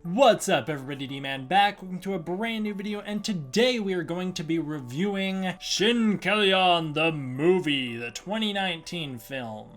What's up everybody, D-Man back, welcome to a brand new video, and today we are going to be reviewing Shinkalion The Movie, the 2019 film.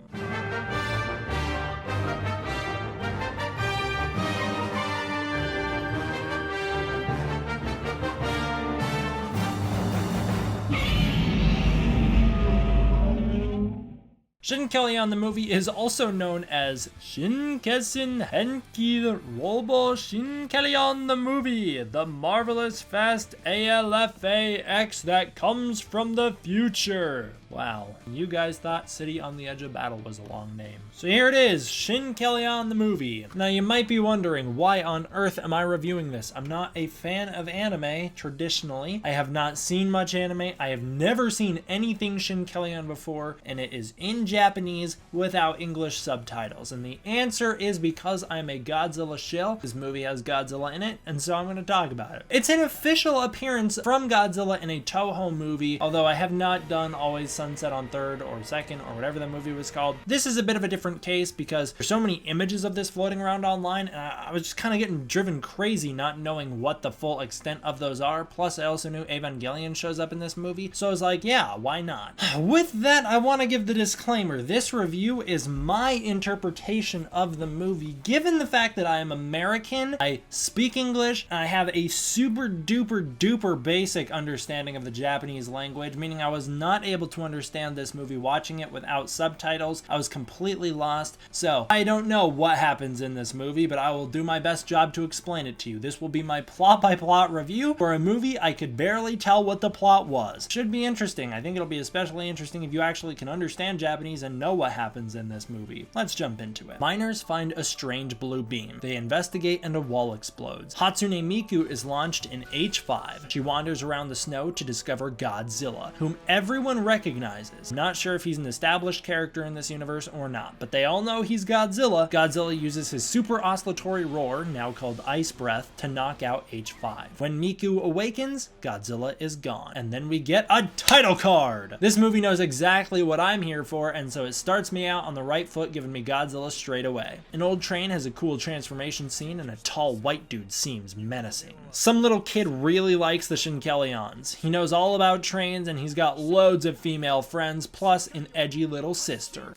Shinkalion the Movie is also known as Shinkesin Henki Robo Shinkalion the Movie, the marvelous fast ALFAX that comes from the future. Wow, you guys thought City on the Edge of Battle was a long name. So here it is, Shinkalion the Movie. Now you might be wondering, why on earth am I reviewing this? I'm not a fan of anime, traditionally. I have not seen much anime. I have never seen anything Shinkalion before, and it is in Japanese without English subtitles. And the answer is because I'm a Godzilla shill. This movie has Godzilla in it, and so I'm going to talk about it. It's an official appearance from Godzilla in a Toho movie, although I have not done Always Sunset on Third or Second or whatever the movie was called. This is a bit of a different case because there's so many images of this floating around online, and I was just kind of getting driven crazy not knowing what the full extent of those are. Plus I also knew Evangelion shows up in this movie, so I was like, yeah, why not? With that, I want to give the disclaimer. This review is my interpretation of the movie, given the fact that I am American, I speak English, and I have a super duper basic understanding of the Japanese language, meaning I was not able to understand this movie watching it without subtitles. I was completely lost, so I don't know what happens in this movie, but I will do my best job to explain it to you. This will be my plot by plot review for a movie I could barely tell what the plot was. Should be interesting. I think it'll be especially interesting if you actually can understand Japanese and know what happens in this movie. Let's jump into it. Miners find a strange blue beam. They investigate and a wall explodes. Hatsune Miku is launched in H5. She wanders around the snow to discover Godzilla, whom everyone recognizes. Not sure if he's an established character in this universe or not, but they all know he's Godzilla. Godzilla uses his super oscillatory roar, now called Ice Breath, to knock out H5. When Miku awakens, Godzilla is gone. And then we get a title card! This movie knows exactly what I'm here for, and so it starts me out on the right foot, giving me Godzilla straight away. An old train has a cool transformation scene, and a tall white dude seems menacing. Some little kid really likes the Shinkalions. He knows all about trains, and he's got loads of female friends, plus an edgy little sister.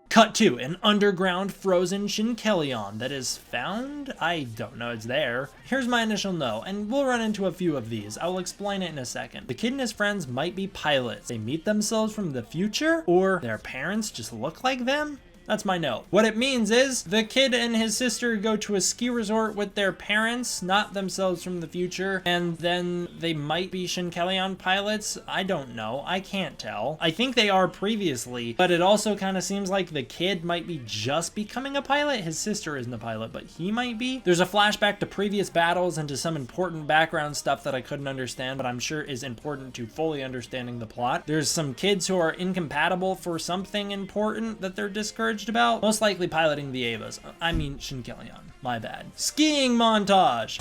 Cut to an underground frozen Shinkalion that is found? I don't know, it's there. Here's my initial no, and we'll run into a few of these. I will explain it in a second. The kid and his friends might be pilots. They meet themselves from the future, or their parents just look like them? That's my note. What it means is the kid and his sister go to a ski resort with their parents, not themselves from the future, and then they might be Shinkalion pilots. I don't know. I can't tell. I think they are previously, but it also kind of seems like the kid might be just becoming a pilot. His sister isn't a pilot, but he might be. There's a flashback to previous battles and to some important background stuff that I couldn't understand, but I'm sure is important to fully understanding the plot. There's some kids who are incompatible for something important that they're discouraged about, most likely piloting the Evas. I mean Shinkalion, my bad. Skiing montage!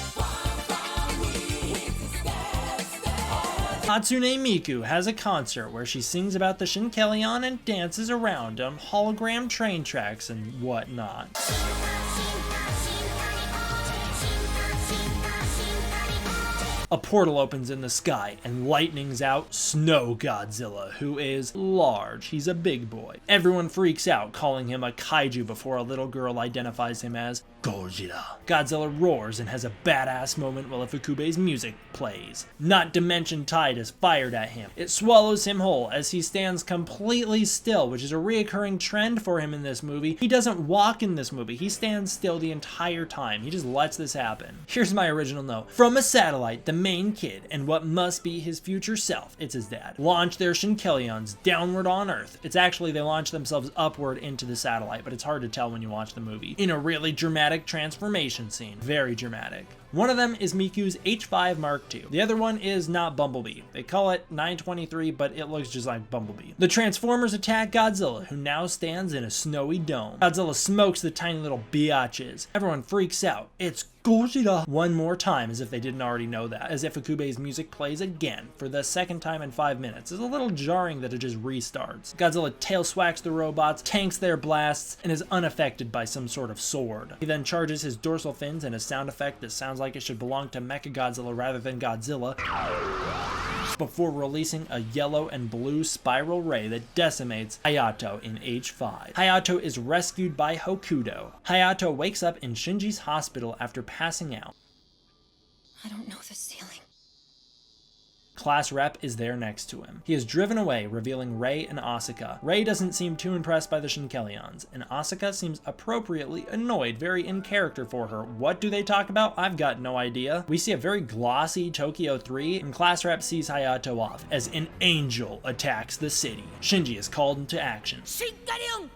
Hatsune Miku has a concert where she sings about the Shinkalion and dances around on hologram train tracks and whatnot. A portal opens in the sky and lightnings out Snow Godzilla, who is large. He's a big boy. Everyone freaks out, calling him a kaiju before a little girl identifies him as Godzilla. Godzilla roars and has a badass moment while Ifukube's music plays. Not Dimension Tide is fired at him. It swallows him whole as he stands completely still, which is a reoccurring trend for him in this movie. He doesn't walk in this movie. He stands still the entire time. He just lets this happen. Here's my original note. From a satellite, the main kid and what must be his future self, it's his dad, launch their Shinkalions downward on Earth. It's actually they launch themselves upward into the satellite, but it's hard to tell when you watch the movie. In a really dramatic transformation scene. Very dramatic. One of them is Miku's H5 Mark II. The other one is not Bumblebee. They call it 923, but it looks just like Bumblebee. The Transformers attack Godzilla, who now stands in a snowy dome. Godzilla smokes the tiny little biatches. Everyone freaks out. It's Godzilla one more time, as if they didn't already know that, as if Ikube's music plays again for the second time in 5 minutes. It's a little jarring that it just restarts. Godzilla tail swacks the robots, tanks their blasts, and is unaffected by some sort of sword. He then charges his dorsal fins in a sound effect that sounds like it should belong to Mechagodzilla rather than Godzilla, before releasing a yellow and blue spiral ray that decimates Hayato in H5. Hayato is rescued by Hokuto. Hayato wakes up in Shinji's hospital after passing out. I don't know the ceiling. Class Rep is there next to him. He is driven away, revealing Rei and Asuka. Rei doesn't seem too impressed by the Shinkalions, and Asuka seems appropriately annoyed, very in character for her. What do they talk about? I've got no idea. We see a very glossy Tokyo 3, and Class Rep sees Hayato off as an angel attacks the city. Shinji is called into action. Shinkalion!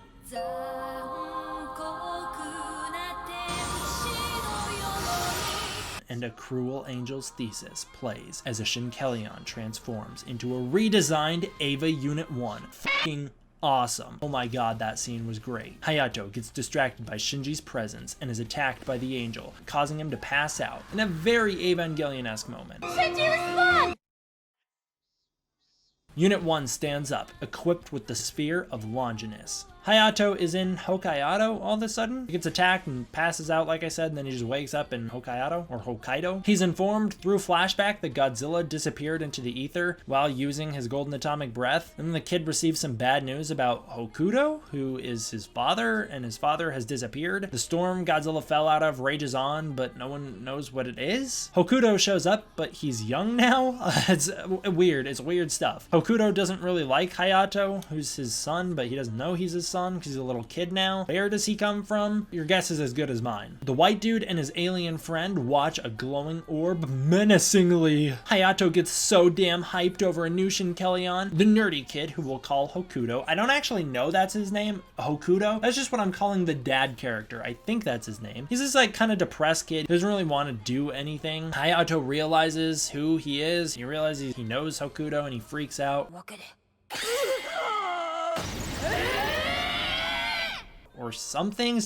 And a cruel angel's thesis plays as a Shinkalion transforms into a redesigned Eva Unit 1. Fucking awesome. Oh my god, that scene was great. Hayato gets distracted by Shinji's presence and is attacked by the angel, causing him to pass out in a very Evangelion-esque moment. Shinji, respond! Unit 1 stands up, equipped with the Sphere of Longinus. Hayato is in Hokkaido all of a sudden. He gets attacked and passes out, like I said, and then he just wakes up in Hokkaido. He's informed through flashback that Godzilla disappeared into the ether while using his golden atomic breath. And then the kid receives some bad news about Hokuto, who is his father, and his father has disappeared. The storm Godzilla fell out of rages on, but no one knows what it is. Hokuto shows up, but he's young now. It's weird. It's weird stuff. Hokuto doesn't really like Hayato, who's his son, but he doesn't know he's his son because he's a little kid now. Where does he come from? Your guess is as good as mine. The white dude and his alien friend watch a glowing orb menacingly. Hayato gets so damn hyped over a new Shinkalion. The nerdy kid, who we'll call Hokuto. I don't actually know that's his name, Hokuto. That's just what I'm calling the dad character. I think that's his name. He's this like kind of depressed kid. Doesn't really want to do anything. Hayato realizes who he is. He realizes he knows Hokuto and he freaks out. Or something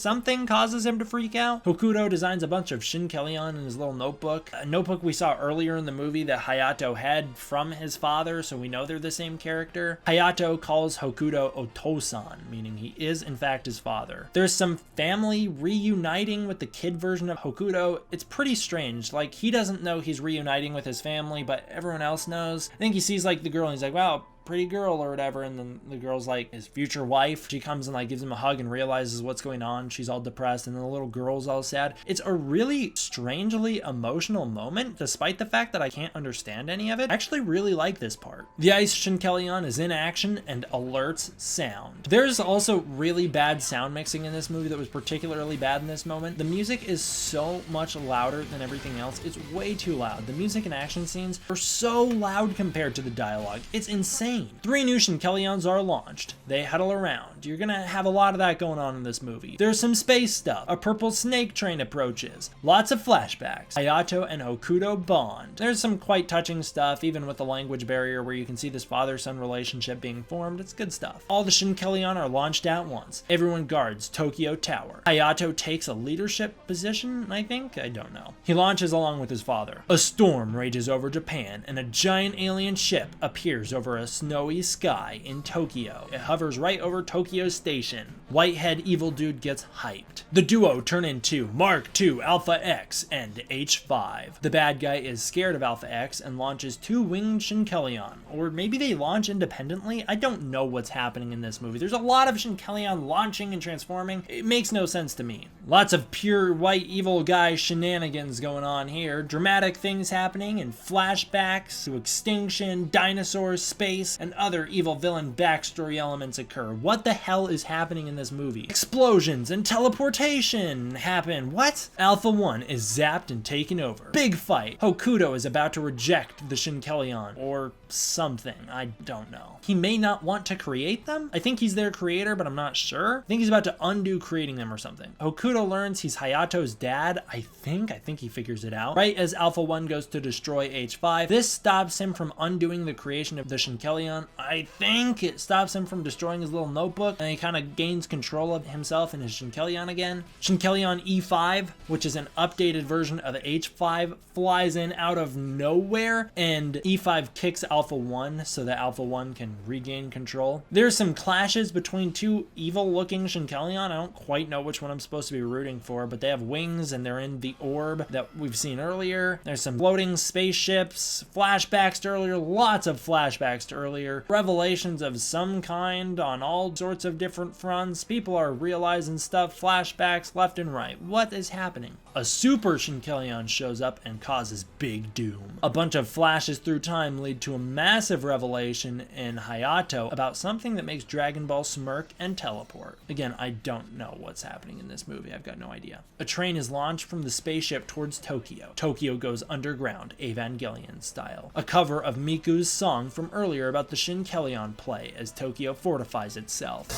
causes him to freak out. Hokuto designs a bunch of Shinkalion in his little notebook. A notebook we saw earlier in the movie that Hayato had from his father, so we know they're the same character. Hayato calls Hokuto Otosan, meaning he is in fact his father. There's some family reuniting with the kid version of Hokuto. It's pretty strange. Like, he doesn't know he's reuniting with his family, but everyone else knows. I think he sees like the girl and he's like, wow, pretty girl or whatever, and then the girl's like his future wife. She comes and like gives him a hug and realizes what's going on. She's all depressed, and then the little girl's all sad. It's a really strangely emotional moment, despite the fact that I can't understand any of it. I actually really like this part. The Ice Shinkalion is in action and alerts sound. There's also really bad sound mixing in this movie that was particularly bad in this moment. The music is so much louder than everything else. It's way too loud. The music and action scenes are so loud compared to the dialogue. It's insane. 3 new Shinkalions are launched. They huddle around. You're gonna have a lot of that going on in this movie. There's some space stuff. A purple snake train approaches. Lots of flashbacks. Hayato and Hokuto bond. There's some quite touching stuff, even with the language barrier where you can see this father-son relationship being formed. It's good stuff. All the Shinkalion are launched at once. Everyone guards Tokyo Tower. Hayato takes a leadership position, I think? I don't know. He launches along with his father. A storm rages over Japan, and a giant alien ship appears over a snowy sky in Tokyo. It hovers right over Tokyo Station. Whitehead evil dude gets hyped. The duo turn into Mark II, Alpha X, and H5. The bad guy is scared of Alpha X and launches 2 winged Shinkalion. Or maybe they launch independently? I don't know what's happening in this movie. There's a lot of Shinkalion launching and transforming. It makes no sense to me. Lots of pure white evil guy shenanigans going on here. Dramatic things happening and flashbacks to extinction, dinosaurs, space. X and other evil villain backstory elements occur. What the hell is happening in this movie? Explosions and teleportation happen. What? Alpha 1 is zapped and taken over. Big fight. Hokuto is about to reject the Shinkalion or something. I don't know. He may not want to create them. I think he's their creator, but I'm not sure. I think he's about to undo creating them or something. Hokuto learns he's Hayato's dad. I think he figures it out. Right as Alpha 1 goes to destroy H5, this stops him from undoing the creation of the Shinkalion. I think it stops him from destroying his little notebook, and he kind of gains control of himself and his Shinkalion again. Shinkalion E5, which is an updated version of H5, flies in out of nowhere, and E5 kicks Alpha 1 so that Alpha 1 can regain control. There's some clashes between two evil-looking Shinkalion. I don't quite know which one I'm supposed to be rooting for, but they have wings and they're in the orb that we've seen earlier. There's some floating spaceships, flashbacks to earlier, lots of flashbacks to earlier, revelations of some kind on all sorts of different fronts. People are realizing stuff, flashbacks left and right. What is happening? A super Shinkalion shows up and causes big doom. A bunch of flashes through time lead to a massive revelation in Hayato about something that makes Dragon Ball smirk and teleport. Again, I don't know what's happening in this movie. I've got no idea. A train is launched from the spaceship towards Tokyo. Tokyo goes underground, Evangelion style. A cover of Miku's song from earlier about the Shinkalion play as Tokyo fortifies itself.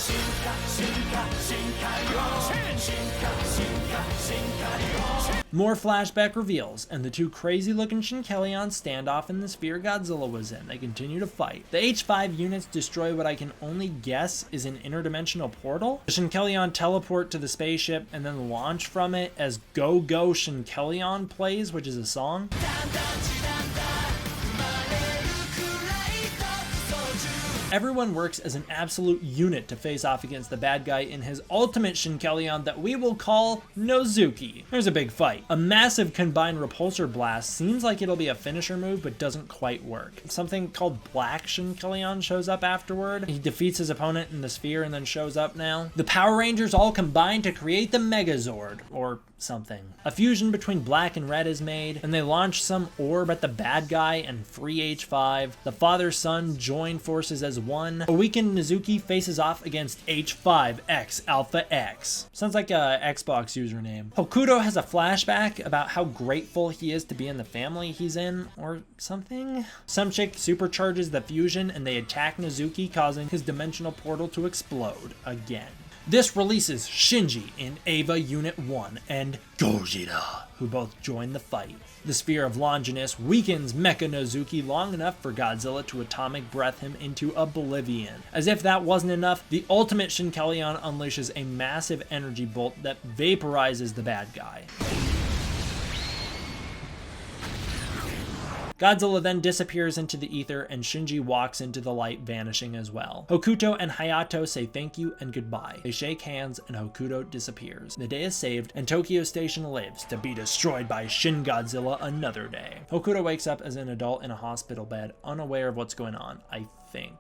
More flashback reveals, and the two crazy-looking Shinkalion stand off in the sphere Godzilla was in. They continue to fight. The H5 units destroy what I can only guess is an interdimensional portal. The Shinkalion teleport to the spaceship and then launch from it as Go Go Shinkalion plays, which is a song. Everyone works as an absolute unit to face off against the bad guy in his ultimate Shinkalion that we will call Nozuki. There's a big fight. A massive combined repulsor blast seems like it'll be a finisher move, but doesn't quite work. Something called Black Shinkalion shows up afterward. He defeats his opponent in the sphere and then shows up now. The Power Rangers all combine to create the Megazord, or something. A fusion between black and red is made, and they launch some orb at the bad guy and free H5. The father-son join forces as one. A weakened Nozuki faces off against H5X Alpha X. Sounds like a Xbox username. Hokuto has a flashback about how grateful he is to be in the family he's in, or something. Some chick supercharges the fusion and they attack Nozuki, causing his dimensional portal to explode again. This releases Shinji in Eva Unit 1 and Gojira, who both join the fight. The Sphere of Longinus weakens Mecha Nozuki long enough for Godzilla to atomic breath him into oblivion. As if that wasn't enough, the ultimate Shinkalion unleashes a massive energy bolt that vaporizes the bad guy. Godzilla then disappears into the ether and Shinji walks into the light, vanishing as well. Hokuto and Hayato say thank you and goodbye. They shake hands and Hokuto disappears. The day is saved and Tokyo Station lives to be destroyed by Shin Godzilla another day. Hokuto wakes up as an adult in a hospital bed, unaware of what's going on.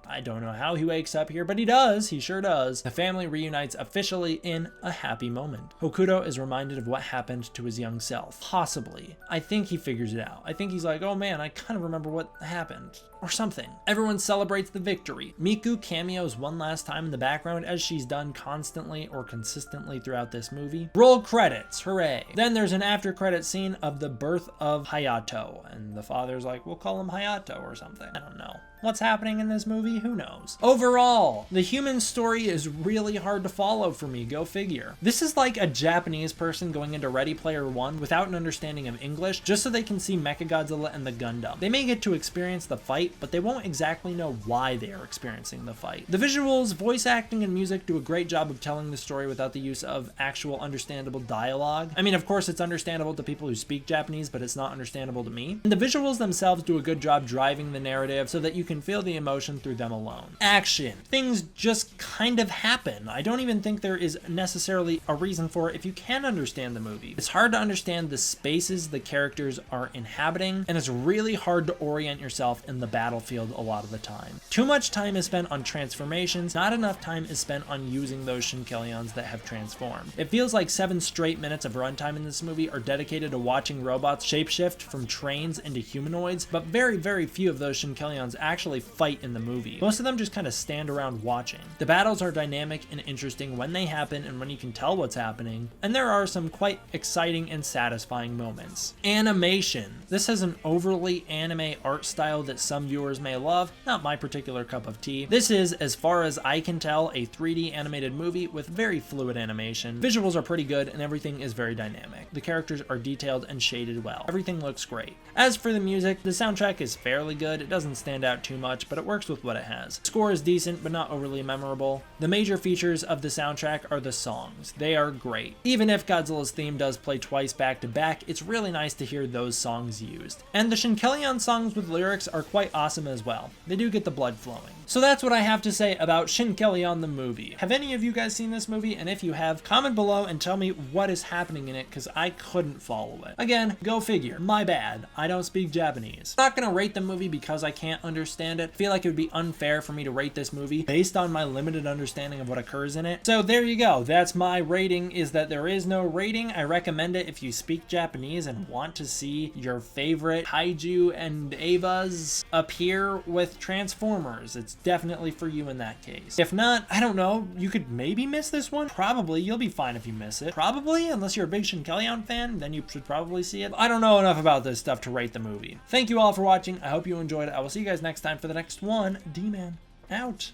I don't know how he wakes up here, but he does. He sure does. The family reunites officially in a happy moment. Hokuto is reminded of what happened to his young self. Possibly. I think he figures it out. I think he's like, oh man, I kind of remember what happened. Or something. Everyone celebrates the victory. Miku cameos one last time in the background, as she's done constantly or consistently throughout this movie. Roll credits, hooray. Then there's an after credit scene of the birth of Hayato, and the father's like, we'll call him Hayato or something. I don't know. What's happening in this movie? Who knows? Overall, the human story is really hard to follow for me, go figure. This is like a Japanese person going into Ready Player One without an understanding of English, just so they can see Mechagodzilla and the Gundam. They may get to experience the fight, but they won't exactly know why they are experiencing the fight. The visuals, voice acting, and music do a great job of telling the story without the use of actual understandable dialogue. I mean, of course it's understandable to people who speak Japanese, but it's not understandable to me. And the visuals themselves do a good job driving the narrative so that you can feel the emotion through them alone. Action. Things just kind of happen. I don't even think there is necessarily a reason for it if you can understand the movie. It's hard to understand the spaces the characters are inhabiting, and it's really hard to orient yourself in the battlefield a lot of the time. Too much time is spent on transformations, not enough time is spent on using those Shinkalions that have transformed. It feels like 7 straight minutes of runtime in this movie are dedicated to watching robots shapeshift from trains into humanoids, but very, very few of those Shinkalions actually actually fight in the movie. Most of them just kind of stand around watching. The battles are dynamic and interesting when they happen and when you can tell what's happening, and there are some quite exciting and satisfying moments. Animation. This has an overly anime art style that some viewers may love, not my particular cup of tea. This is, as far as I can tell, a 3D animated movie with very fluid animation. Visuals are pretty good and everything is very dynamic. The characters are detailed and shaded well. Everything looks great. As for the music, the soundtrack is fairly good. It doesn't stand out too much, but it works with what it has. The score is decent, but not overly memorable. The major features of the soundtrack are the songs. They are great. Even if Godzilla's theme does play twice back to back, it's really nice to hear those songs used. And the Shinkalion songs with lyrics are quite awesome as well. They do get the blood flowing. So that's what I have to say about Shinkalion the movie. Have any of you guys seen this movie? And if you have, comment below and tell me what is happening in it, because I couldn't follow it. Again, go figure. My bad. I don't speak Japanese. I'm not gonna rate the movie because I can't understand it. I feel like it would be unfair for me to rate this movie based on my limited understanding of what occurs in it. So there you go. That's my rating, is that there is no rating. I recommend it if you speak Japanese and want to see your favorite kaiju and Evas appear with Transformers. It's definitely for you in that case. If not, I don't know, you could maybe miss this one. Probably. You'll be fine if you miss it. Probably, unless you're a big Shinkalion fan, then you should probably see it. I don't know enough about this stuff to rate the movie. Thank you all for watching. I hope you enjoyed it. I will see you guys next time for the next one. D-Man out.